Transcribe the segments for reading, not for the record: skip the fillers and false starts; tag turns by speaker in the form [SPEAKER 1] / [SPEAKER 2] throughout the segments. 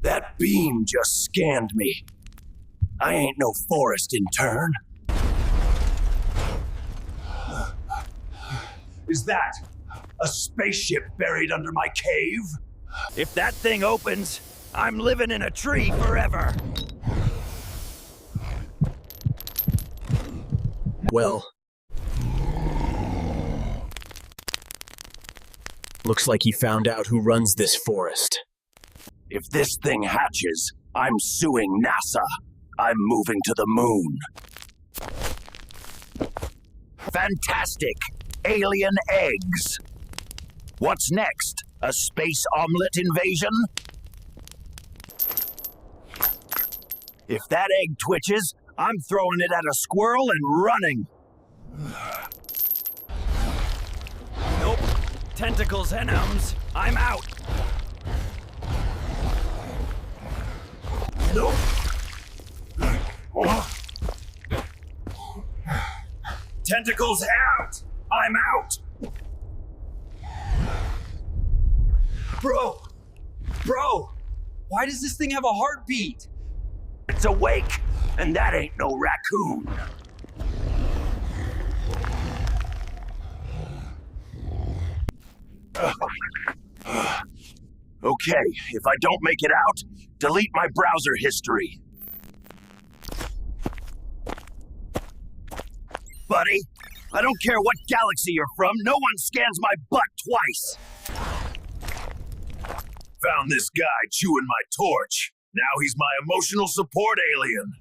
[SPEAKER 1] That beam just scanned me. I ain't no forest intern. Is that a spaceship buried under my cave? If that thing opens, I'm living in a tree forever.
[SPEAKER 2] Well, looks like he found out who runs this forest.
[SPEAKER 1] If this thing hatches, I'm suing NASA. I'm moving to the moon. Fantastic! Alien eggs. What's next? A space omelet invasion? If that egg twitches, I'm throwing it at a squirrel and running. Nope. Tentacles and arms. I'm out. Nope. Tentacles out! I'm out!
[SPEAKER 3] Bro! Why does this thing have a heartbeat?
[SPEAKER 1] It's awake, and that ain't no raccoon. Okay, if I don't make it out, delete my browser history. Buddy, I don't care what galaxy you're from, no one scans my butt twice. Found this guy chewing my torch. Now he's my emotional support alien.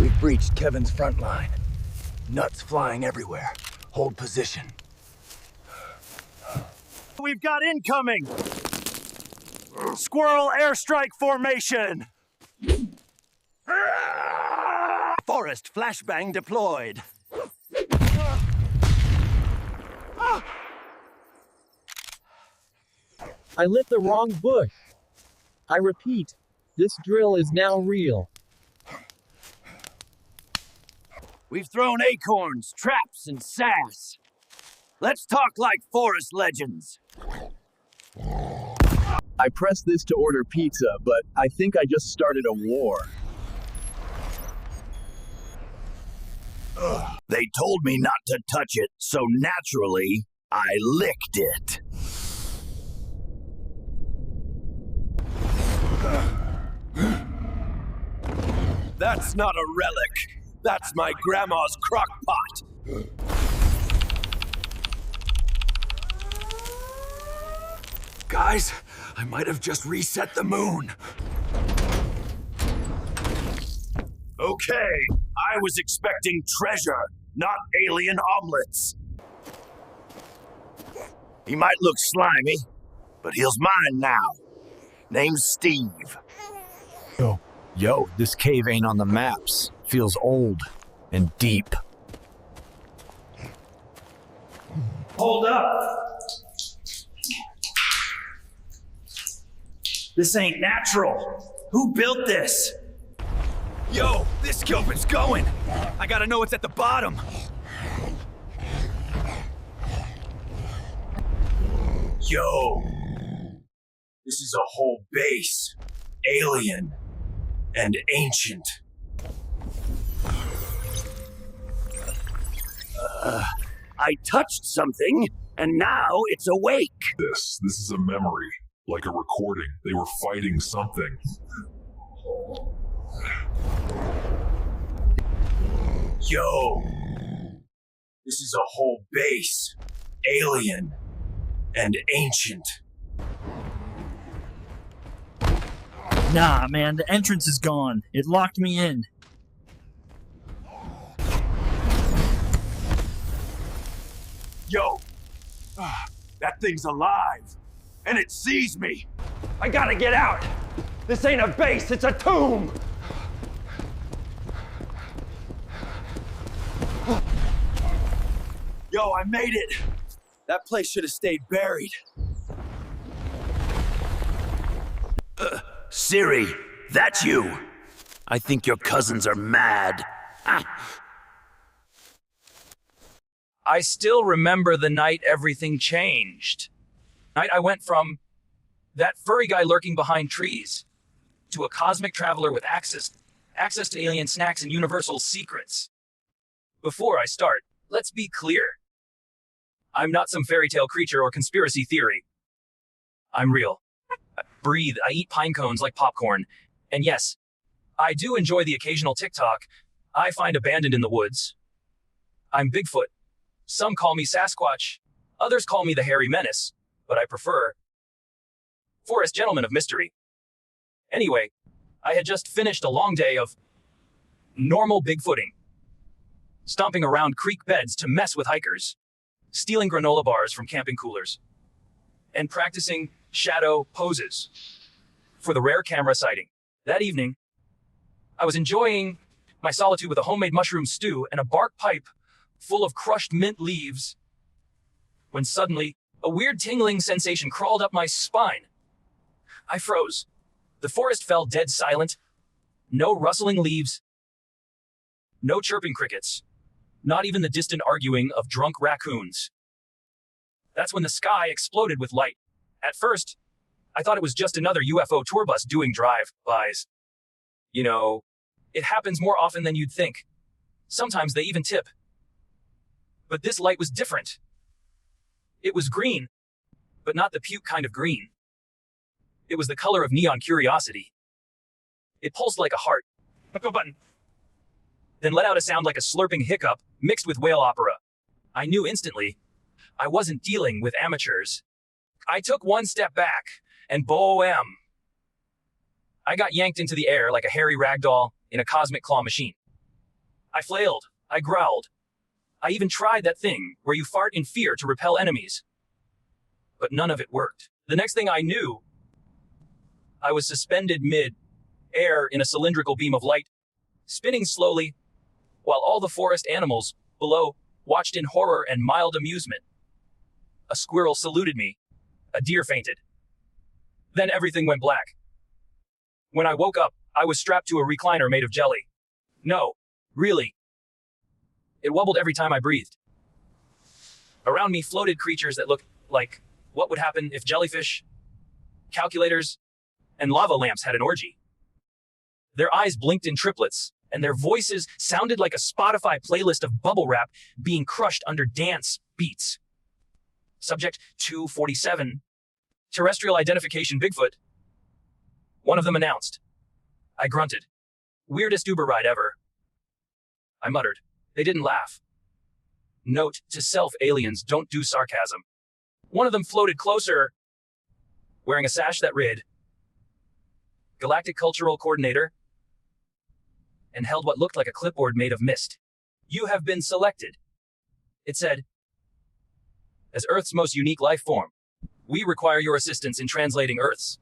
[SPEAKER 4] We've breached Kevin's front line. Nuts flying everywhere. Hold position.
[SPEAKER 1] We've got incoming! Squirrel airstrike formation! Forest flashbang deployed.
[SPEAKER 5] I lit the wrong bush. I repeat, this drill is now real.
[SPEAKER 1] We've thrown acorns, traps, and sass. Let's talk like forest legends.
[SPEAKER 2] I pressed this to order pizza, but I think I just started a war.
[SPEAKER 1] They told me not to touch it, so naturally, I licked it. That's not a relic. That's my grandma's crock pot. Guys, I might have just reset the moon. Okay, I was expecting treasure, not alien omelets. He might look slimy, but he's mine now. Name's Steve.
[SPEAKER 6] Yo, this cave ain't on the maps. Feels old and deep.
[SPEAKER 3] Hold up! This ain't natural. Who built this?
[SPEAKER 1] Yo, this scope is going. I gotta know what's at the bottom. Yo, this is a whole base. Alien and ancient. I touched something, and now it's awake.
[SPEAKER 7] This is a memory, like a recording. They were fighting something.
[SPEAKER 1] Yo, this is a whole base. Alien and ancient.
[SPEAKER 5] Nah, man, the entrance is gone. It locked me in.
[SPEAKER 1] Yo, that thing's alive, and it sees me.
[SPEAKER 3] I gotta get out! This ain't a base, it's a tomb!
[SPEAKER 1] Yo, I made it. That place should have stayed buried. Siri, that's you. I think your cousins are mad.
[SPEAKER 8] I still remember the night everything changed. Night I went from that furry guy lurking behind trees to a cosmic traveler with access to alien snacks and universal secrets. Before I start, let's be clear. I'm not some fairy tale creature or conspiracy theory. I'm real. I breathe, I eat pine cones like popcorn. And yes, I do enjoy the occasional TikTok I find abandoned in the woods. I'm Bigfoot. Some call me Sasquatch. Others call me the Hairy Menace, but I prefer Forest Gentleman of Mystery. Anyway, I had just finished a long day of normal Bigfooting. Stomping around creek beds to mess with hikers, stealing granola bars from camping coolers, and practicing shadow poses for the rare camera sighting. That evening, I was enjoying my solitude with a homemade mushroom stew and a bark pipe full of crushed mint leaves, when suddenly a weird tingling sensation crawled up my spine. I froze. The forest fell dead silent. No rustling leaves. No chirping crickets. Not even the distant arguing of drunk raccoons. That's when the sky exploded with light. At first, I thought it was just another UFO tour bus doing drive-bys. You know, it happens more often than you'd think. Sometimes they even tip. But this light was different. It was green, but not the puke kind of green. It was the color of neon curiosity. It pulsed like a heart. Button. Then let out a sound like a slurping hiccup mixed with whale opera. I knew instantly I wasn't dealing with amateurs. I took one step back, and boom, I got yanked into the air like a hairy ragdoll in a cosmic claw machine. I flailed. I growled. I even tried that thing where you fart in fear to repel enemies. But none of it worked. The next thing I knew, I was suspended mid-air in a cylindrical beam of light, spinning slowly, while all the forest animals below watched in horror and mild amusement. A squirrel saluted me. A deer fainted. Then everything went black. When I woke up, I was strapped to a recliner made of jelly. No, really. It wobbled every time I breathed. Around me floated creatures that looked like what would happen if jellyfish, calculators, and lava lamps had an orgy. Their eyes blinked in triplets, and their voices sounded like a Spotify playlist of bubble wrap being crushed under dance beats. Subject 247. Terrestrial identification Bigfoot. One of them announced. I grunted. Weirdest Uber ride ever. I muttered. They didn't laugh. Note to self, aliens don't do sarcasm. One of them floated closer, wearing a sash that read, Galactic Cultural Coordinator, and held what looked like a clipboard made of mist. You have been selected. It said, as Earth's most unique life form, we require your assistance in translating Earth's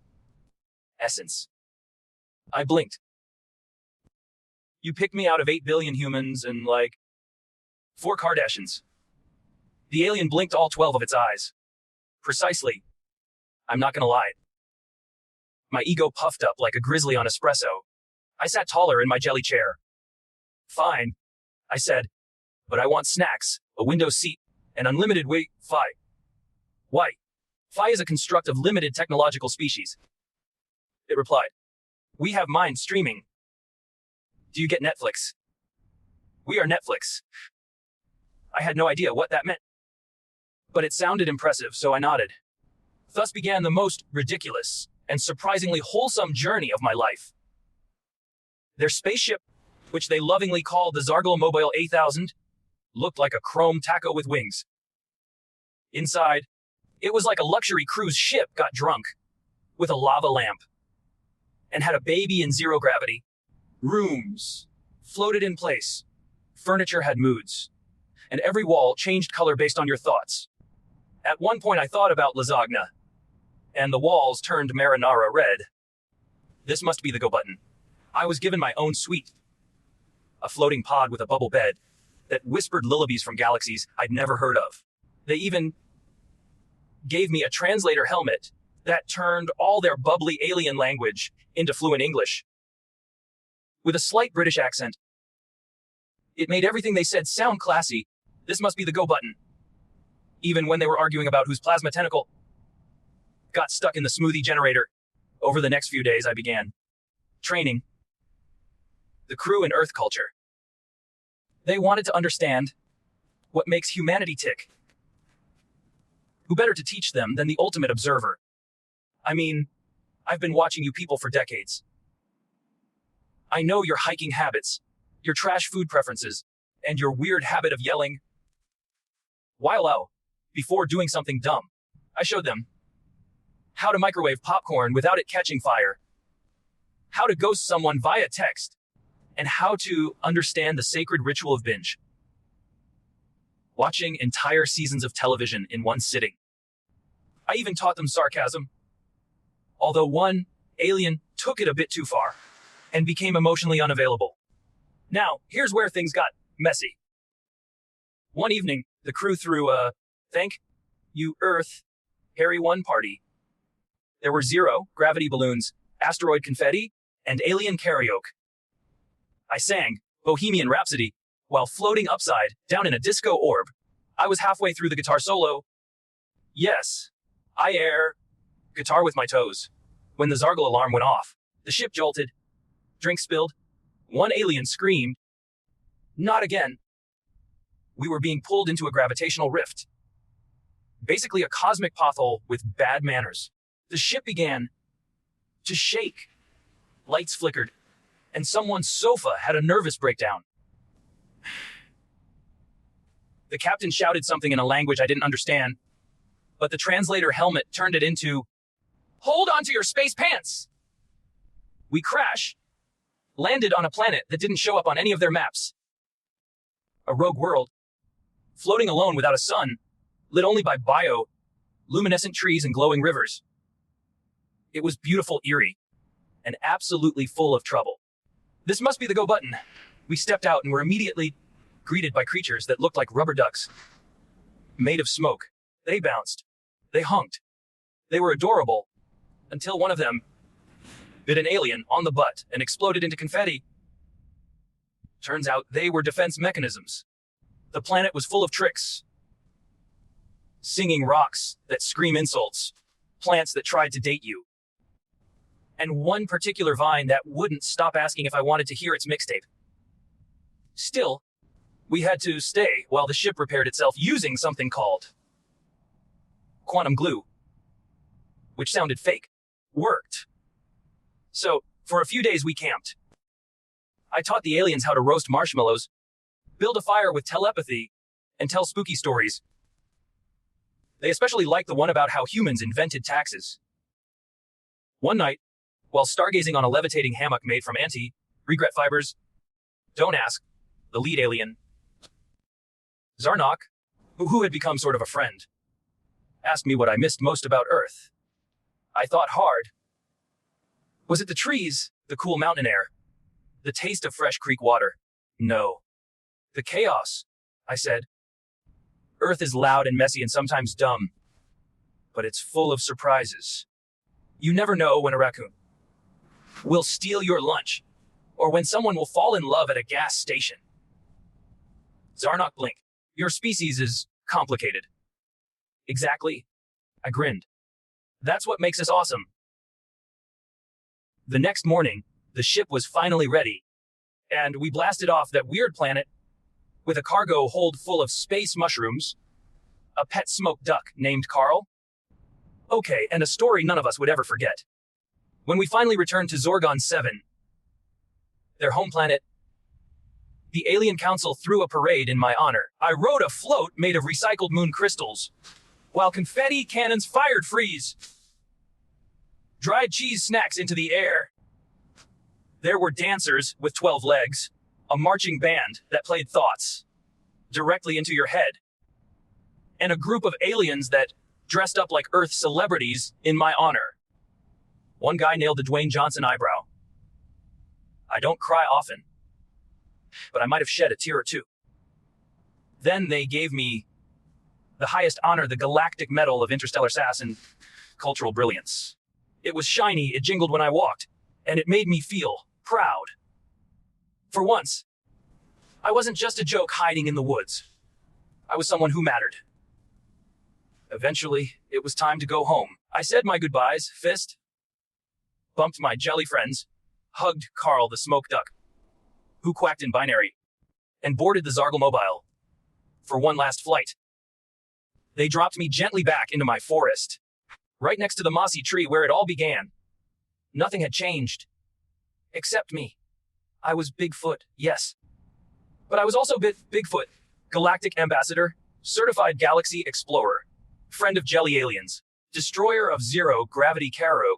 [SPEAKER 8] essence. I blinked. You picked me out of 8 billion humans and, 4 Kardashians. The alien blinked all 12 of its eyes. Precisely. I'm not gonna lie. My ego puffed up like a grizzly on espresso. I sat taller in my jelly chair. Fine, I said, but I want snacks, a window seat, and unlimited Wi-Fi. Why? Fi is a construct of limited technological species. It replied. We have mind streaming. Do you get Netflix? We are Netflix. I had no idea what that meant. But it sounded impressive, so I nodded. Thus began the most ridiculous and surprisingly wholesome journey of my life. Their spaceship, which they lovingly called the Zargle Mobile 8000, looked like a chrome taco with wings. Inside, it was like a luxury cruise ship got drunk with a lava lamp and had a baby in zero gravity. Rooms floated in place. Furniture had moods, and every wall changed color based on your thoughts. At one point I thought about lasagna, and the walls turned marinara red. This must be the go button. I was given my own suite. A floating pod with a bubble bed that whispered lullabies from galaxies I'd never heard of. They even gave me a translator helmet that turned all their bubbly alien language into fluent English. With a slight British accent. It made everything they said sound classy. This must be the go button. Even when they were arguing about whose plasma tentacle got stuck in the smoothie generator. Over the next few days, I began training the crew in Earth culture. They wanted to understand what makes humanity tick. Who better to teach them than the ultimate observer? I mean, I've been watching you people for decades. I know your hiking habits, your trash food preferences, and your weird habit of yelling "Wow" before doing something dumb. I showed them how to microwave popcorn without it catching fire, how to ghost someone via text, and how to understand the sacred ritual of binge. Watching entire seasons of television in one sitting. I even taught them sarcasm, although one alien took it a bit too far and became emotionally unavailable. Now, here's where things got messy. One evening, the crew threw a thank you Earth Harry 1 party. There were 0 gravity balloons, asteroid confetti, and alien karaoke. I sang Bohemian Rhapsody while floating upside down in a disco orb. I was halfway through the guitar solo. Yes, I air guitar with my toes. When the Zargle alarm went off, the ship jolted, drink spilled, one alien screamed, "Not again." We were being pulled into a gravitational rift. Basically a cosmic pothole with bad manners. The ship began to shake. Lights flickered, and someone's sofa had a nervous breakdown. The captain shouted something in a language I didn't understand, but the translator helmet turned it into, "Hold on to your space pants!" We landed on a planet that didn't show up on any of their maps. A rogue world, floating alone without a sun, lit only by luminescent trees and glowing rivers. It was beautiful, eerie, and absolutely full of trouble. This must be the go button. We stepped out and were immediately greeted by creatures that looked like rubber ducks, made of smoke. They bounced. They hunked. They were adorable, until one of them bit an alien on the butt and exploded into confetti. Turns out they were defense mechanisms. The planet was full of tricks. Singing rocks that scream insults, plants that tried to date you, and one particular vine that wouldn't stop asking if I wanted to hear its mixtape. Still, we had to stay while the ship repaired itself using something called quantum glue, which sounded fake, worked. So, for a few days we camped. I taught the aliens how to roast marshmallows, build a fire with telepathy, and tell spooky stories. They especially liked the one about how humans invented taxes. One night, while stargazing on a levitating hammock made from anti-regret fibers, don't ask, the lead alien, Zarnok, who had become sort of a friend, asked me what I missed most about Earth. I thought hard. Was it the trees, the cool mountain air, the taste of fresh creek water? No. The chaos, I said. Earth is loud and messy and sometimes dumb, but it's full of surprises. You never know when a raccoon will steal your lunch, or when someone will fall in love at a gas station. Zarnok blinked. Your species is complicated. Exactly. I grinned. That's what makes us awesome. The next morning, the ship was finally ready, and we blasted off that weird planet with a cargo hold full of space mushrooms, a pet smoked duck named Carl. Okay, and a story none of us would ever forget. When we finally returned to Zorgon 7, their home planet, the Alien Council threw a parade in my honor. I rode a float made of recycled moon crystals, while confetti cannons fired freeze. Dried cheese snacks into the air. There were dancers with 12 legs, a marching band that played thoughts directly into your head, and a group of aliens that dressed up like Earth celebrities in my honor. One guy nailed the Dwayne Johnson eyebrow. I don't cry often, but I might have shed a tear or two. Then they gave me the highest honor, the Galactic Medal of Interstellar Sass and Cultural Brilliance. It was shiny, it jingled when I walked, and it made me feel proud. For once, I wasn't just a joke hiding in the woods. I was someone who mattered. Eventually, it was time to go home. I said my goodbyes, fist, bumped my jelly friends, hugged Carl the smoke duck, who quacked in binary, and boarded the Zargle Mobile for one last flight. They dropped me gently back into my forest, right next to the mossy tree where it all began. Nothing had changed, except me. I was Bigfoot, yes. But I was also Bigfoot, galactic ambassador, certified galaxy explorer, friend of jelly aliens, destroyer of zero-gravity Caro,